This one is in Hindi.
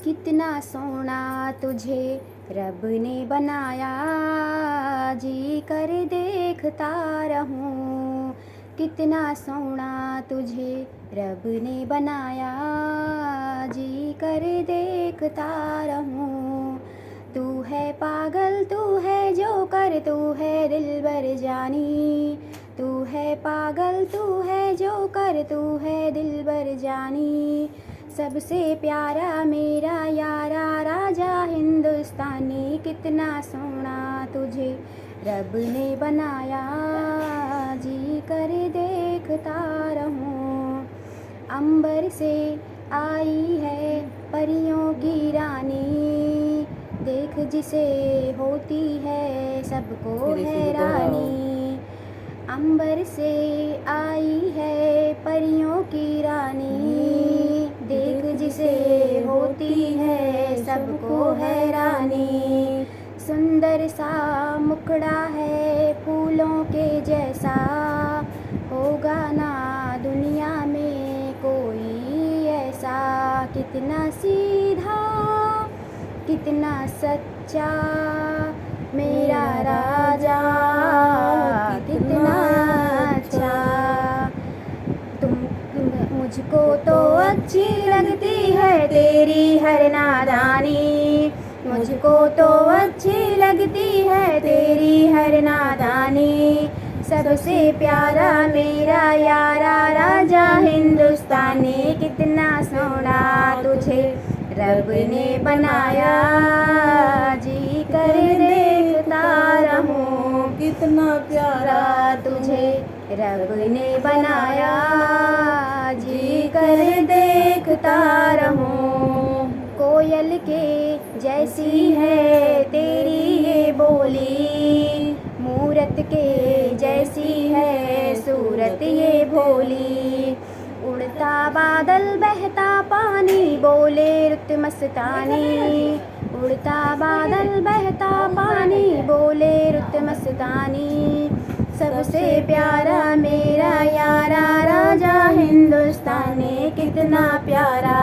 कितना सोना तुझे रब ने बनाया, जी कर देखता रहूं। कितना सोना तुझे रब ने बनाया, जी कर देखता रहूं। तू है पागल तू है जोकर, तू है दिलबर जानी। तू है पागल तू है जोकर, तू है दिलबर जानी। सबसे प्यारा मेरा यारा राजा हिंदुस्तानी। कितना सोना तुझे रब ने बनाया, जी कर देखता रहूं। अंबर से आई है परियों की रानी, देख जिसे होती है सबको हैरानी। अंबर से आई है परियों की रानी, देख जिसे होती है सबको हैरानी। सुंदर सा मुखड़ा है फूलों के जैसा, होगा ना दुनिया में कोई ऐसा। कितना सीधा कितना सच्चा मेरा राजा, कितना अच्छा। मुझको तो अच्छी लगती है तेरी हर नादानी। मुझको तो अच्छी लगती है तेरी हर नादानी। सबसे प्यारा मेरा यारा राजा हिंदुस्तानी। कितना सोना तुझे रब ने बनाया, जी कर देखता रहूं। कितना प्यारा तुझे रब ने बनाया, जी कर देखता रहूं। कोयल के जैसी है तेरी ये बोली, मूरत के जैसी है सूरत ये भोली। उड़ता बादल बहता पानी बोले रुत मस्तानी। उड़ता बादल बहता पानी बोले रुत मस्तानी। सबसे प्यारा मेरा यारा राजा हिंदुस्तानी। कितना प्यारा